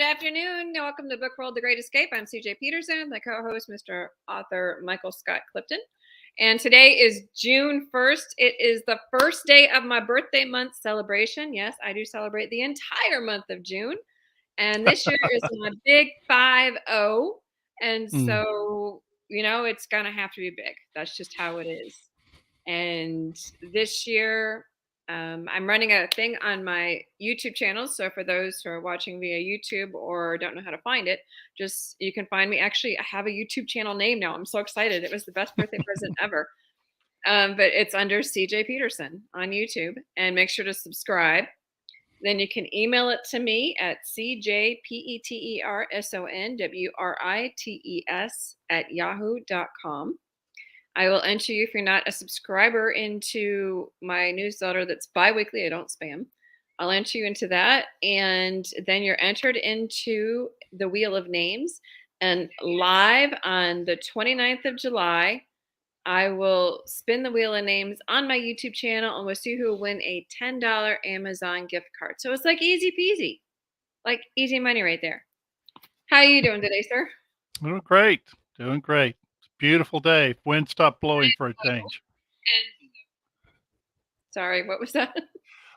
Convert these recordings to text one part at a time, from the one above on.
Good afternoon. Welcome to Book World: The Great Escape. I'm CJ Peterson, the co-host, Mr. Author Michael Scott Clifton. And today is June 1st. It is the first day of my birthday month celebration. Yes, I do celebrate the entire month of June. And this year is my big 5-0. And so, it's going to have to be big. That's just how it is. And this year, I'm running a thing on my YouTube channel. So for those who are watching via YouTube or don't know how to find it, you can find me. Actually, I have a YouTube channel name now. I'm so excited. It was the best birthday present ever. But it's under CJ Peterson on YouTube. And make sure to subscribe. Then you can email it to me at cjpetersonwrites@yahoo.com. I will enter you if you're not a subscriber into my newsletter that's bi-weekly. I don't spam. I'll enter you into that. And then you're entered into the Wheel of Names. And live on the 29th of July, I will spin the Wheel of Names on my YouTube channel, and we'll see who will win a $10 Amazon gift card. So it's like easy peasy, like easy money right there. How are you doing today, sir? Doing great. Doing great. It's a beautiful day. Wind stopped blowing for a change. Sorry, what was that?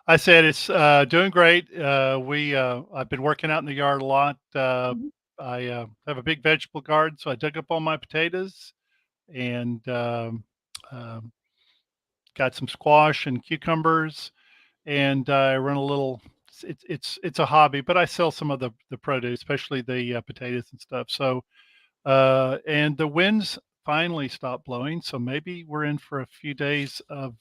I said it's doing great. I've been working out in the yard a lot. I have a big vegetable garden, so I dug up all my potatoes and got some squash and cucumbers, and I run a little. It's a hobby, but I sell some of the produce, especially the potatoes and stuff. So and the winds finally stopped blowing, so maybe we're in for a few days of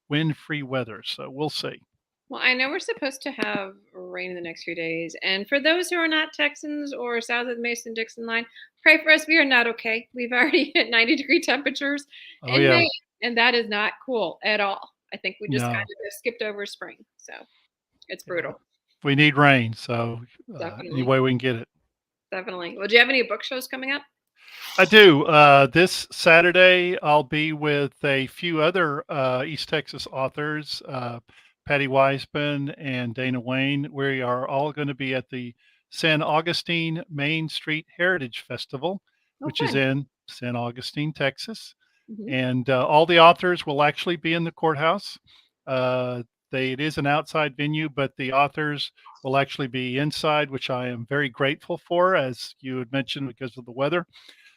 wind-free weather. So we'll see. Well, I know we're supposed to have rain in the next few days. And for those who are not Texans or south of the Mason-Dixon line, pray for us. We are not okay. We've already hit 90-degree temperatures in Yeah. May, and that is not cool at all. I think we just kind No. of skipped over spring. So it's brutal. We need rain, so any way we can get it. Definitely. Well, do you have any book shows coming up? I do. This Saturday, I'll be with a few other East Texas authors, Patty Weisman and Dana Wayne. We are all going to be at the San Augustine Main Street Heritage Festival, which is in San Augustine, Texas. And all the authors will actually be in the courthouse. It is an outside venue, but the authors will actually be inside, which I am very grateful for, as you had mentioned, because of the weather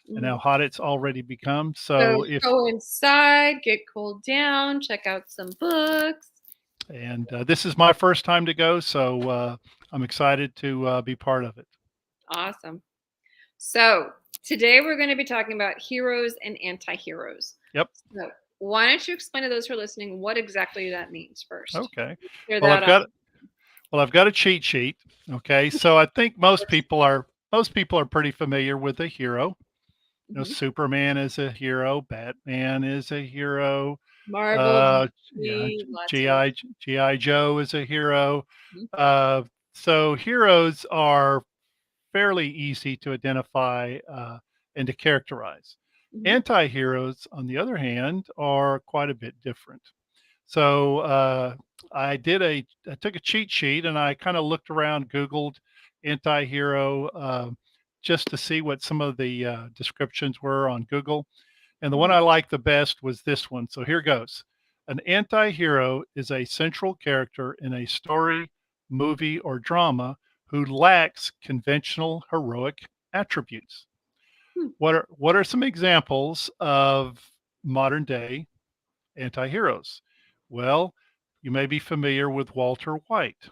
and how hot it's already become. So if go inside, get cooled down, check out some books. And this is my first time to go, so I'm excited to be part of it. Awesome. So today we're going to be talking about heroes and anti-heroes. Yep. So why don't you explain to those who are listening what exactly that means first? Okay. Well, I've got a cheat sheet. Okay, so I think most people are pretty familiar with a hero. You know, Superman is a hero. Batman is a hero. Marvel, G.I. Joe is a hero. So heroes are fairly easy to identify and to characterize. Anti-heroes, on the other hand, are quite a bit different. So I took a cheat sheet and I kind of looked around, Googled anti-hero just to see what some of the descriptions were on Google. And the one I liked the best was this one. So here goes. An anti-hero is a central character in a story, movie, or drama who lacks conventional heroic attributes. What are some examples of modern day anti-heroes? Well, you may be familiar with Walter White.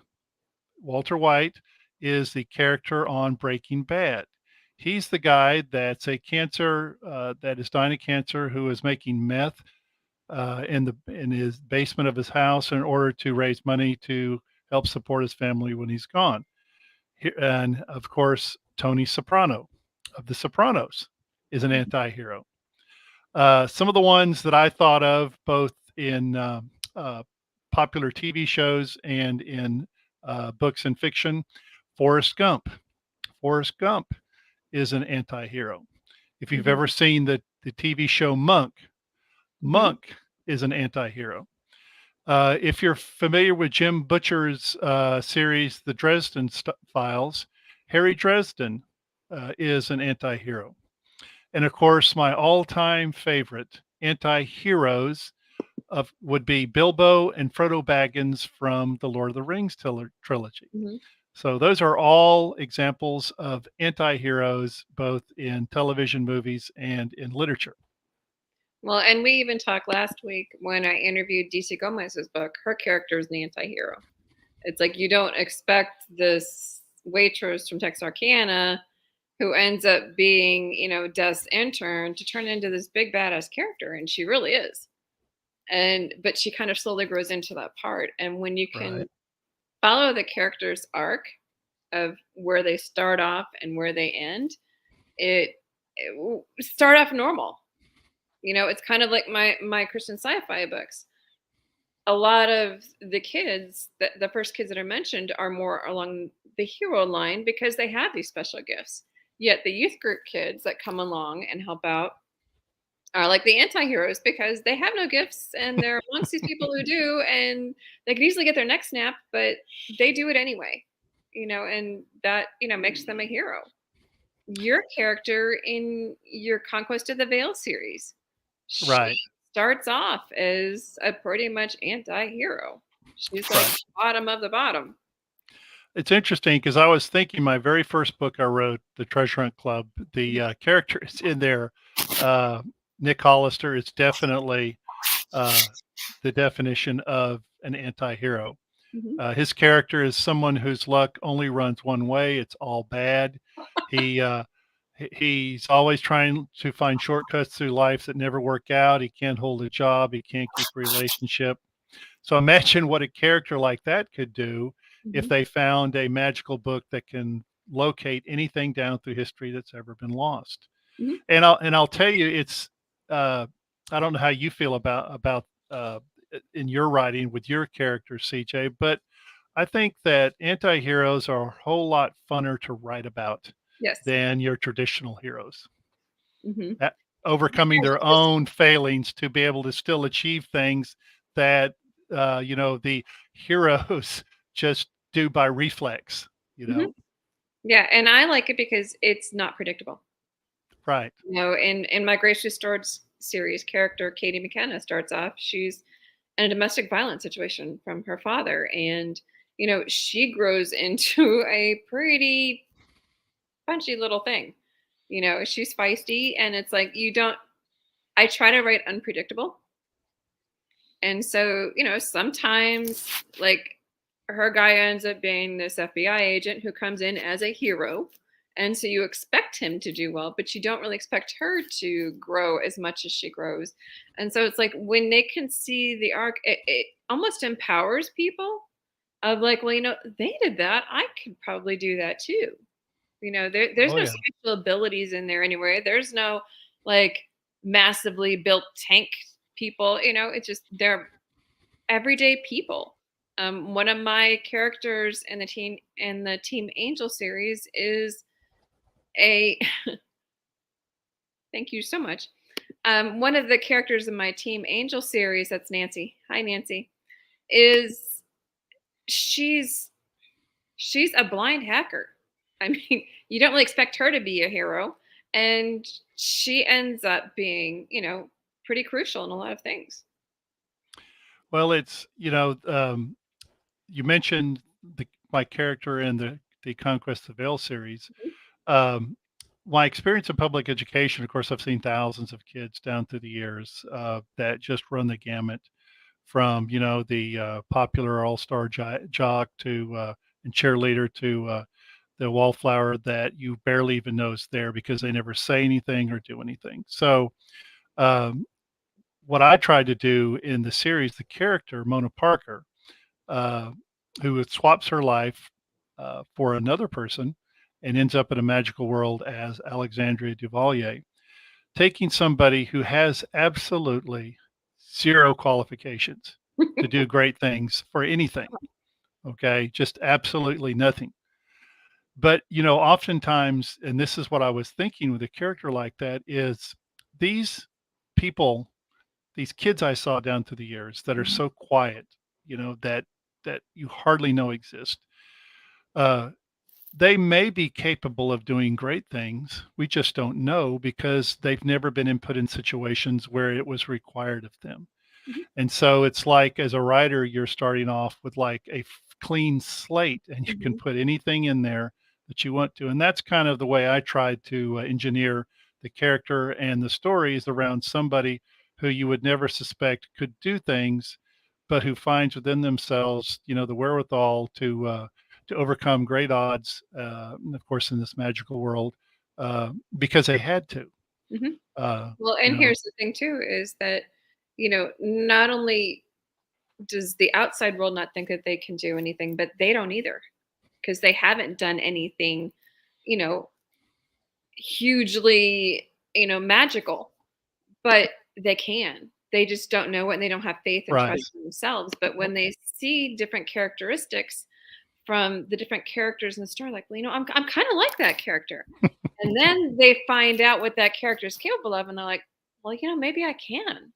Walter White is the character on Breaking Bad. He's the guy that's a cancer that is dying of cancer, who is making meth in his basement of his house in order to raise money to help support his family when he's gone. And of course, Tony Soprano of The Sopranos is an anti-hero. Some of the ones that I thought of, both in popular TV shows and in books and fiction, Forrest Gump. Forrest Gump is an anti-hero. If you've ever seen the TV show Monk, Monk is an anti-hero. If you're familiar with Jim Butcher's series, The Dresden Files, Harry Dresden is an anti-hero. And of course, my all-time favorite anti-heroes would be Bilbo and Frodo Baggins from the Lord of the Rings trilogy. Mhm. So those are all examples of anti-heroes, both in television, movies, and in literature. Well, and we even talked last week when I interviewed DC Gomez's book. Her character is the anti-hero. It's like you don't expect this waitress from Texarkana who ends up being, Death's intern to turn into this big badass character, and she really is. But she kind of slowly grows into that part. And when you can Right. follow the character's arc of where they start off and where they end, it will start off normal. It's kind of like my Christian sci-fi books. A lot of the kids, the first kids that are mentioned, are more along the hero line because they have these special gifts. Yet the youth group kids that come along and help out are like the anti-heroes because they have no gifts and they're amongst these people who do, and they could easily get their neck snapped, but they do it anyway. And that, makes them a hero. Your character in your Conquest of the Veil series, she Right. starts off as a pretty much anti-hero. She's like Right. bottom of the bottom. It's interesting because I was thinking my very first book I wrote, The Treasure Hunt Club, the characters in there, uh, Nick Hollister is definitely uh, the definition of an anti-hero. Mhm, His character is someone whose luck only runs one way. It's all bad. He he's always trying to find shortcuts through life that never work out. He can't hold a job. He can't keep a relationship. So imagine what a character like that could do if mhm, they found a magical book that can locate anything down through history that's ever been lost. mhm. And I'll tell you, it's uh, I don't know how you feel about in your writing with your character, CJ, but I think that anti-heroes are a whole lot funner to write about Yes. than your traditional heroes. Mhm. That overcoming their own failings to be able to still achieve things that the heroes just do by reflex. You Mhm. know, Yeah, and I like it because it's not predictable. right? In my Grace Restored series, character Katie McKenna starts off. She's in a domestic violence situation from her father, and she grows into a pretty punchy little thing. She's feisty, and it's like you don't. I try to write unpredictable, and so sometimes like her guy ends up being this FBI agent who comes in as a hero. And so you expect him to do well, but you don't really expect her to grow as much as she grows. And so it's like when they can see the arc, it almost empowers people of like, well, they did that. I could probably do that too. There's Oh no yeah. special abilities in there anyway. There's no like massively built tank people. It's just they're everyday people. One of my characters in the Team Angel series is a thank you so much. One of the characters in my Team Angel series, that's Nancy. Hi, Nancy. Is she's she's a blind hacker. I mean, you don't really expect her to be a hero, and she ends up being, pretty crucial in a lot of things. Well, it's you mentioned my character in the Conquest of Veil series. Um, my experience in public education, of course, I've seen thousands of kids down through the years that just run the gamut from the popular all-star jock to and cheerleader to the wallflower that you barely even know is there because they never say anything or do anything. So um, what I tried to do in the series, the character Mona Parker, uh, who swaps her life for another person and ends up in a magical world as Alexandria Duvalier, taking somebody who has absolutely zero qualifications to do great things for anything. Okay. Just absolutely nothing. But, oftentimes, and this is what I was thinking with a character like that, is these people, these kids I saw down through the years that are Mhm. so quiet, that you hardly know exist. Uh, they may be capable of doing great things. We just don't know because they've never been put in situations where it was required of them. Mhm. And so it's like as a writer, you're starting off with like a clean slate and you can Mhm. put anything in there that you want to. And that's kind of the way I tried to engineer the character and the stories around somebody who you would never suspect could do things, but who finds within themselves, the wherewithal to overcome great odds, of course, in this magical world, because they had to. Mhm. Uh, Well, you and know, here's the thing too is that, not only does the outside world not think that they can do anything, but they don't either because they haven't done anything, you know, hugely, magical, but they can. They just don't know it and they don't have faith and right. trust in themselves. But Well, when they see different characteristics from the different characters in the story, like, well, I'm kind of like that character. And then they find out what that character is capable of, and they're like, well, maybe I can.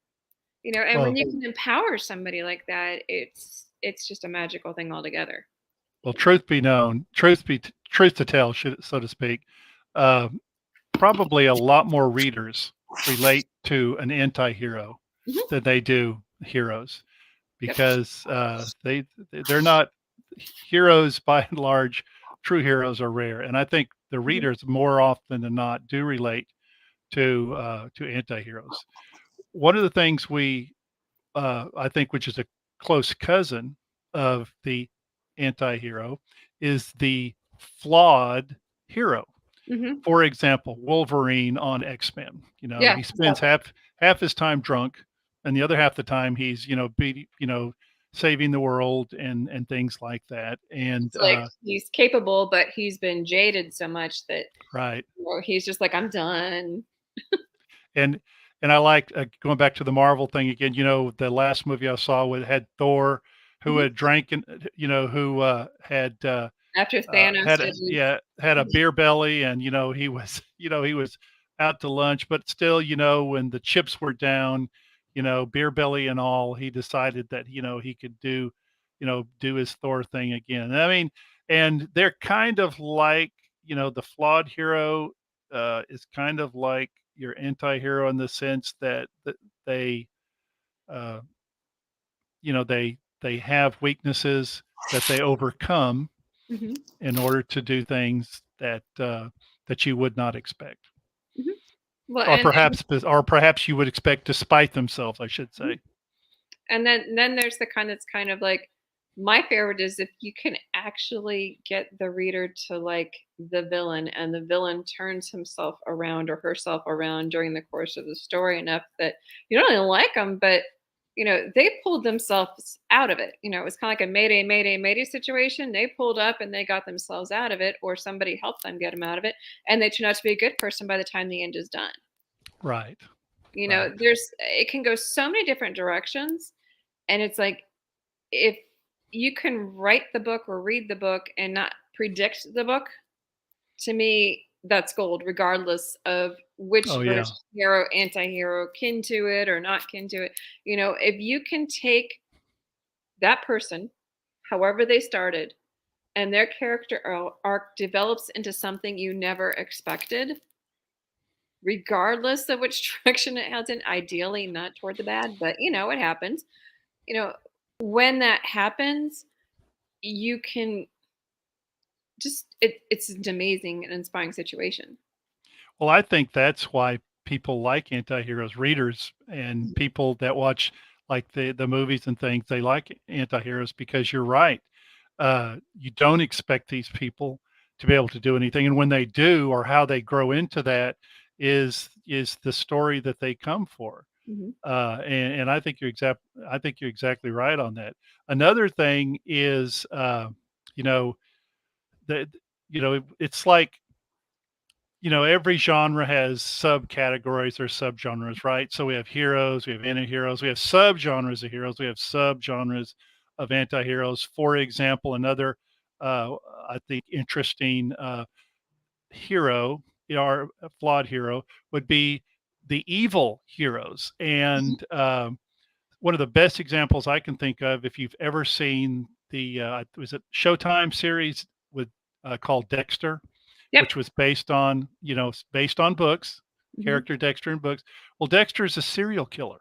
And when well, you can empower somebody like that, it's just a magical thing altogether. Well, truth be known, truth to tell, so to speak, uh, probably a lot more readers relate to an anti-hero Mhm. than they do heroes Yep. because they're not heroes by and large. True heroes are rare, and I think the Mhm. readers more often than not do relate to anti-heroes. One of the things I think, which is a close cousin of the anti-hero, is the flawed hero. Mhm. For example, Wolverine on X-Men. Yeah, He spends exactly. half his time drunk, and the other half the time he's saving the world and things like that. And It's like he's capable, but he's been jaded so much that right. he's just like, I'm done. And and I like going back to the Marvel thing again. The last movie I saw had Thor, who Mhm. had drank, and who After Thanos did his. had a Mhm. beer belly, and he was he was out to lunch, but still, when the chips were down, beer belly and all, he decided that he could do his Thor thing again. I mean, and they're kind of like, the flawed hero is kind of like your anti-hero in the sense that they uh, they have weaknesses that they overcome Mhm. in order to do things that you would not expect, Mhm. Well, or and perhaps you would expect despite themselves, I should mhm. say. And then there's the kind that's kind of like my favorite is if you can actually get the reader to like the villain and the villain turns himself around or herself around during the course of the story enough that you don't even like them, but they pulled themselves out of it. It was kind of like a mayday, mayday, mayday situation. They pulled up and they got themselves out of it, or somebody helped them get them out of it, and they turned out to be a good person by the time the end is done. Right, right. There's it can go so many different directions, and it's like if you can write the book or read the book and not predict the book, to me, that's gold, regardless of which Oh yeah. version, hero, anti-hero, kin to it or not kin to it. If you can take that person, however they started, and their character arc develops into something you never expected, regardless of which direction it heads in, ideally not toward the bad, but it happens. You know, when that happens, you can it's an amazing and inspiring situation. Well, I think that's why people like anti-heroes, readers and Mhm. people that watch like the movies and things, they like anti-heroes because you're right. You don't expect these people to be able to do anything, and when they do, or how they grow into that, is the story that they come for. Mhm. And I think you're exactly right on that. Another thing is, you know, that it's like, every genre has subcategories or subgenres, right? So we have heroes, we have anti-heroes, we have subgenres of heroes, we have subgenres of anti-heroes. For example, another uh, I think interesting hero, or a flawed hero, would be the evil heroes. Mhm. And one of the best examples I can think of, if you've ever seen the was it Showtime series with called Dexter, Yep. which was based on, based on books, character Dexter in books. Well, Dexter is a serial killer.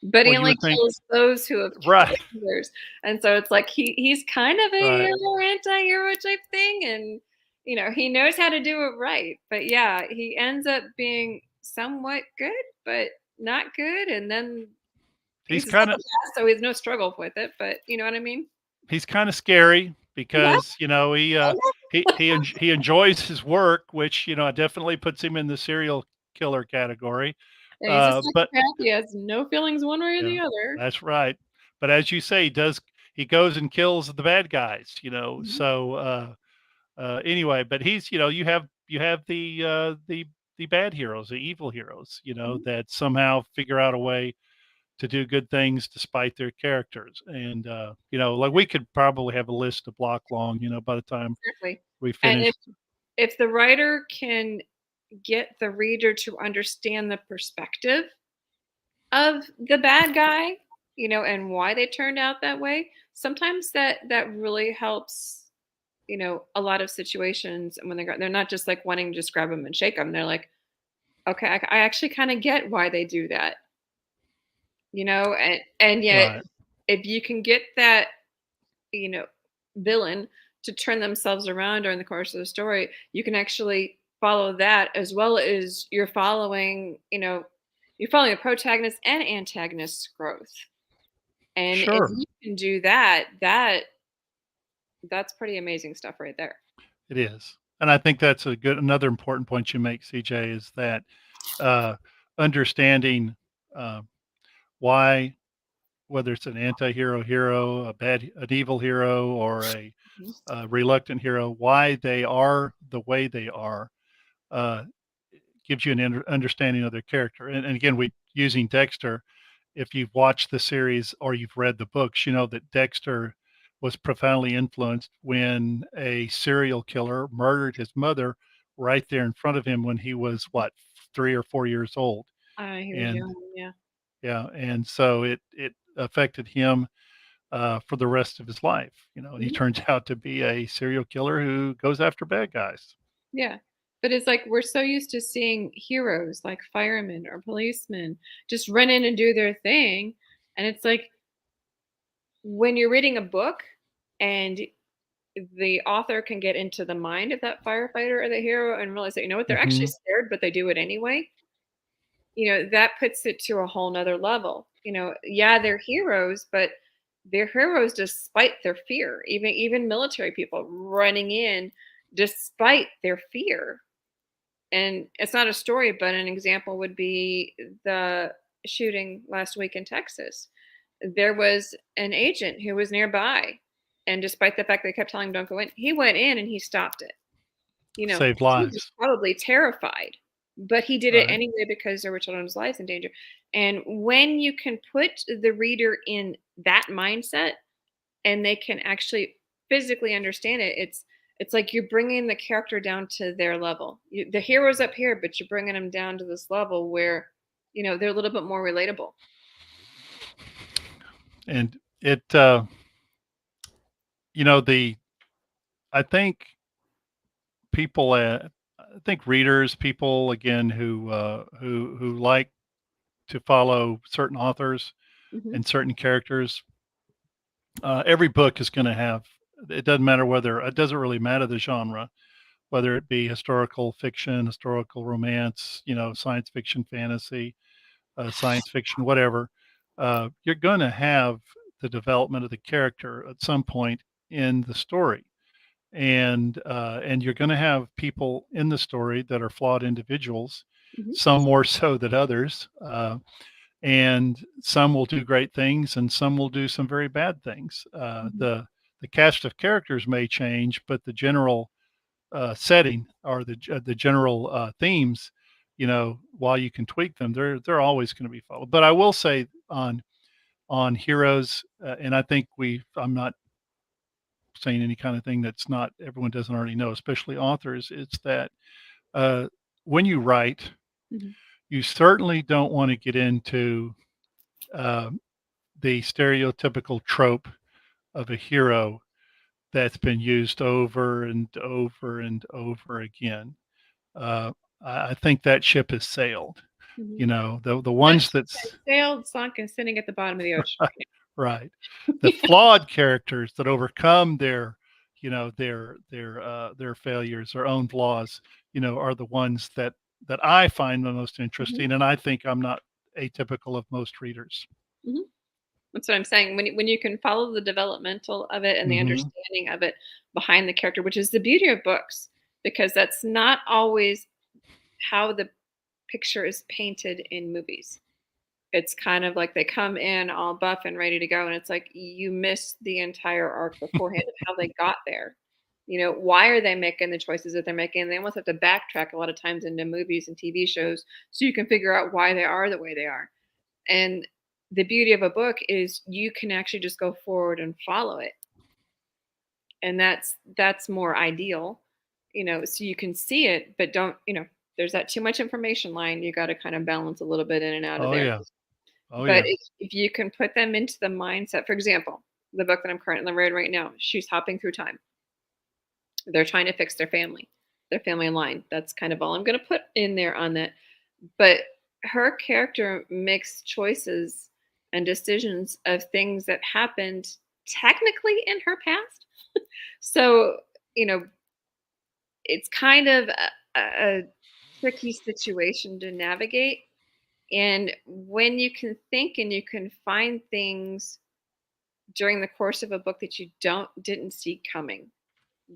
But Well, he you only would think, kills those who have killed right, others. And so it's like he's kind of a right. hero, anti-hero type thing. And, he knows how to do it right. But yeah, he ends up being somewhat good, but not good. And then He's he's a kind of psychopath, so he has no struggle with it. But you know what I mean? he's kind of scary Yeah. because he enjoys his work, which definitely puts him in the serial killer category. And he's a But psychopath. He has no feelings one way or yeah, the other. that's right. But as you say, he goes and kills the bad guys, Mhm. So anyway, but he's you have the bad heroes, the evil heroes, Mhm. that somehow figure out a way to do good things despite their characters. And like we could probably have a list a block long, by the time Exactly. we And finish. if the writer can get the reader to understand the perspective of the bad guy, and why they turned out that way, sometimes that really helps, a lot of situations when they're not just like wanting to just grab them and shake them. They're like, okay, I actually kind of get why they do that, and yet Right. if you can get that, you know, villain to turn themselves around during the course of the story, you can actually follow that as well as you're following the protagonist and antagonist's growth. And if Sure. you can do that's pretty amazing stuff right there. It is. And I think that's another important point you make, CJ, is that uh, understanding uh, why, whether it's an anti-hero hero, an evil hero, or Mhm. a reluctant hero, why they are the way they are, uh, gives you an understanding of their character. And again, we using Dexter. If you've watched the series or you've read the books, you know that Dexter was profoundly influenced when a serial killer murdered his mother right there in front of him when he was what, 3 or 4 years old. He was And young, yeah. yeah, and so it affected him for the rest of his life. And he Mhm. turns out to be a serial killer who goes after bad guys. Yeah. But it's like we're so used to seeing heroes like firemen or policemen just run in and do their thing. And it's like when you're reading a book and the author can get into the mind of that firefighter or the hero and realize that, you know what, they're actually Hmm. scared, but they do it anyway. That puts it to a whole nother level. Yeah, they're heroes, but they're heroes despite their fear. Even military people running in despite their fear. And it's not a story, but an example would be the shooting last week in Texas. There was an agent who was nearby, and despite the fact they kept telling him don't go in, he went in and he stopped it. Saved He was lives. probably terrified, but he did it Right. anyway because there were children's lives in danger. And when you can put the reader in that mindset and they can actually physically understand it, it's like you're bringing the character down to their level. The hero's up here, but you're bringing them down to this level where they're a little bit more relatable. And it, the I think people, I think readers, people again who like to follow certain authors Hmm. and certain characters. Every book is going to have. It doesn't matter whether it doesn't really matter the genre, whether it be historical fiction, historical romance, science fiction, fantasy, science fiction, whatever. You're going to have the development of the character at some point in the story, and you're going to have people in the story that are flawed individuals, Hmm. some more so than others, and some will do great things, and some will do some very bad things. Hmm. The cast of characters may change, but the general setting or the general themes, while you can tweak them, they're always going to be followed. But I will say on heroes, and I think I'm not saying any kind of thing that's not everyone doesn't already know, especially authors. It's that uh, when you write, Hmm. you certainly don't want to get into uh, the stereotypical trope of a hero that's been used over and over and over again. I think that ship has sailed. Mhm. You know, the That ones ship has that's sailed, sunk, and sitting at the bottom of the ocean right right. The now. flawed characters that overcome their failures, their own flaws, are the ones that I find the most Mhm, interesting, and I think I'm not atypical of most readers. mhm. That's what I'm saying. When you can follow the developmental of it and the Mhm. understanding of it behind the character, which is the beauty of books, because that's not always how the picture is painted in movies. It's kind of like they come in all buff and ready to go, and it's like you miss the entire arc beforehand of how they got there. Why are they making the choices that they're making? They almost have to backtrack a lot of times into movies and TV shows so you can figure out why they are the way they are. And the beauty of a book is you can actually just go forward and follow it. And that's more ideal, so you can see it, but don't, there's that too much information line. You got to kind of balance a little bit in and out of Oh, there. yeah. Oh, But yeah. if you can put them into the mindset, for example, the book that I'm currently reading right now, she's hopping through time. They're trying to fix their family line. That's kind of all I'm going to put in there on that. But her character makes choices and decisions of things that happened technically in her past. So, you know, it's kind of a tricky situation to navigate. And when you can think and you can find things during the course of a book that you didn't see coming,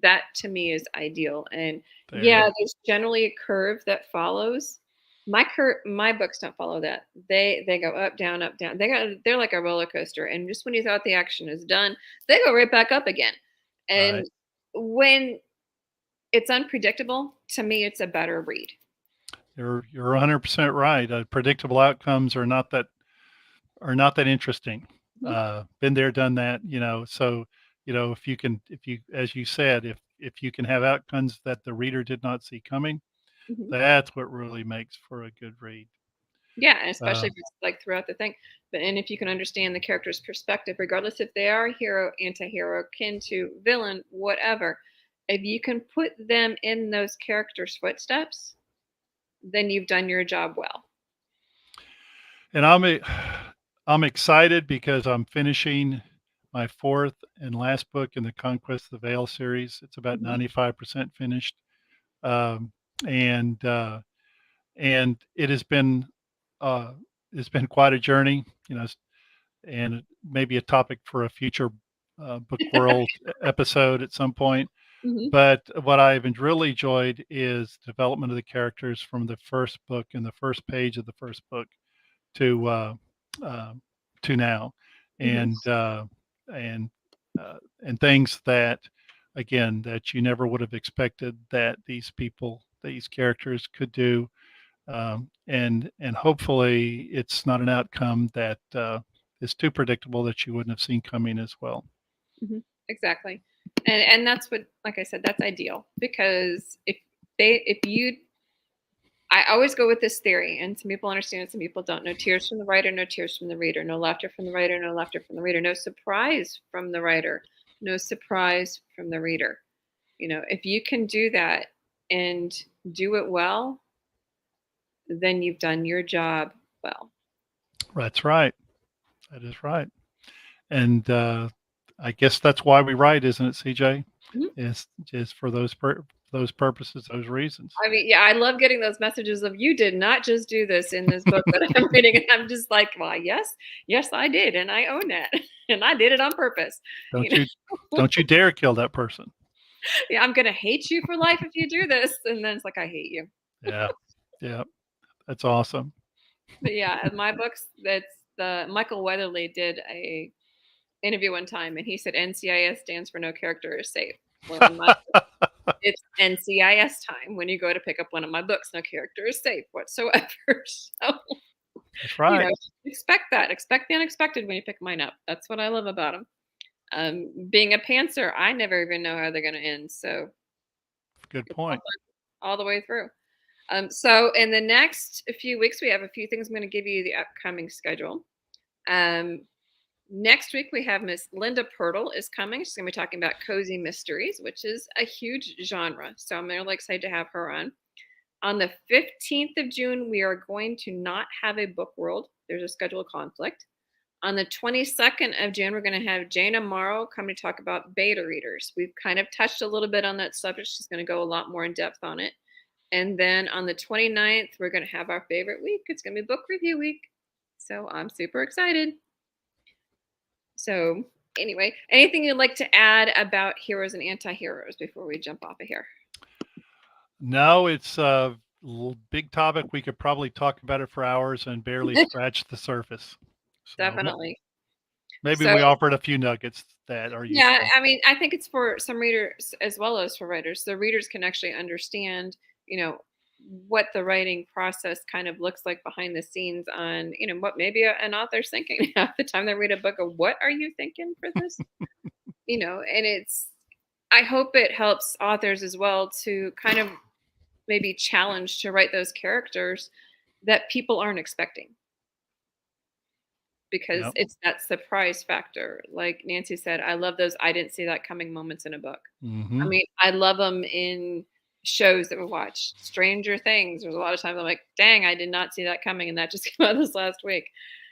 that to me is ideal. And yeah, There. there's generally a curve that follows. My books don't follow that. They go up, down, up, down. They're like a roller coaster. And just when you thought the action is done, they go right back up again. And Right. when it's unpredictable, to me it's a better read. You're 100% right. Predictable outcomes are not that interesting. Mhm, Been there, done that. So if you, as you said, if you can have outcomes that the reader did not see coming, mhm. that's what really makes for a good read. Yeah, and especially Uh, if it's like throughout the thing. And if you can understand the character's perspective, regardless if they are hero, anti-hero, kin to villain, whatever, if you can put them in those characters' footsteps, then you've done your job well. and I'm excited because I'm finishing my fourth and last book in the Conquest of the Veil series. It's about Mhm, 95% finished, um, and and uh, it's been quite a journey. And maybe a topic for a future book world episode at some point. mhm, But what I've really enjoyed is development of the characters from the first book and the first page of the first book to uh, to now, mhm, and uh, and and things that, again, that you never would have expected that these characters could do, and hopefully it's not an outcome that is too predictable that you wouldn't have seen coming as well. mhm. Exactly. And that's what, like I said, that's ideal because if you I always go with this theory, and some people understand it, some people don't. No tears from the writer, no tears from the reader. No laughter from the writer, no laughter from the reader. No surprise from the writer, no surprise from the reader. If you can do that and do it well, then you've done your job well. That's right. That is right. And I guess that's why we write, isn't it, CJ? Mhm. Is for those purposes, those reasons. I mean, yeah, I love getting those messages of you did not just do this in this book that I'm reading. And I'm just like, well, yes, I did. And I own that. And I did it on purpose. You Don't know? you don't you dare kill that person. Yeah, I'm gonna hate you for life if you do this. And then it's like I hate you. Yeah. Yeah. That's awesome. But yeah, in my books, that's the Michael Weatherly did a interview one time, and he said NCIS stands for no character is safe. Well, in my book, it's NCIS time when you go to pick up one of my books. No character is safe whatsoever. So That's you right. know, expect that. Expect the unexpected when you pick mine up. That's what I love about them. Being a pantser, I never even know how they're going to end. So Good it's all point. fun all the way through. So in the next few weeks, we have a few things. I'm going to give you the upcoming schedule. Um, Next week, we have Miss Linda Pirtle is coming. She's going to be talking about cozy mysteries, which is a huge genre. So I'm really excited to have her on. On the 15th of June, we are going to not have a book world. There's a schedule conflict. On the 22nd of June, we're going to have Jana Morrow come to talk about beta readers. We've kind of touched a little bit on that subject. She's going to go a lot more in depth on it. And then on the 29th, we're going to have our favorite week. It's going to be book review week. So I'm super excited. So anyway, anything you'd like to add about heroes and anti-heroes before we jump off of here? No, it's a big topic. We could probably talk about it for hours and barely scratch the surface. So Definitely. maybe So, we offered a few nuggets that are yeah, useful. I mean, I think it's for some readers as well as for writers. The readers can actually understand, what the writing process kind of looks like behind the scenes on, what maybe an author's thinking at the time they read a book of what are you thinking for this? And I hope it helps authors as well to kind of maybe challenge to write those characters that people aren't expecting. Because Yep. it's that surprise factor. Like Nancy said, I love those I didn't see that coming moments in a book. I Mm-hmm. mean, I love them in shows that we watch. Stranger Things, there's a lot of times I'm like, dang, I did not see that coming, and that just came out this last week.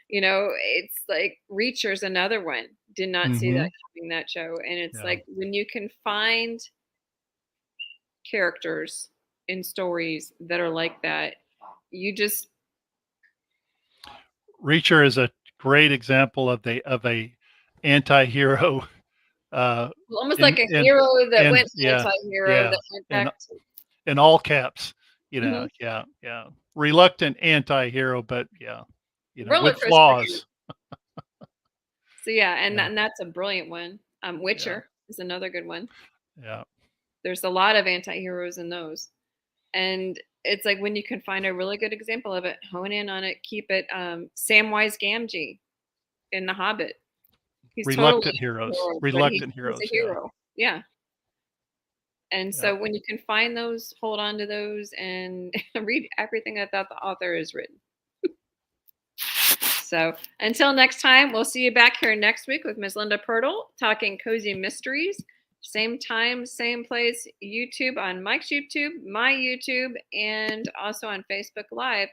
It's like Reacher's another one. Did not see Mm-hmm. that coming, that show. And it's Yeah. like when you can find characters in stories that are like that, you just Reacher is a great example of a anti-hero almost in like a in hero that in went yeah, anti-hero yeah, that went in back to in all caps, Mhm. yeah, yeah. Reluctant anti-hero, but yeah, Roller with coaster hero. flaws. So yeah, and Yeah, that's a brilliant one. yeah, Witcher is another good one. yeah. There's a lot of anti-heroes in those. And it's like when you can find a really good example of it, hone in on it, keep it. Samwise Gamgee in The Hobbit. He's totally anti-hero, but Reluctant he's a heroes, yeah, hero. Yeah. And yeah. so when you can find those, hold on to those and read everything that the author has written. So until next time, we'll see you back here next week with Ms. Linda Pirtle talking cozy mysteries. Same time, same place, YouTube on Mike's YouTube, my YouTube, and also on Facebook Live.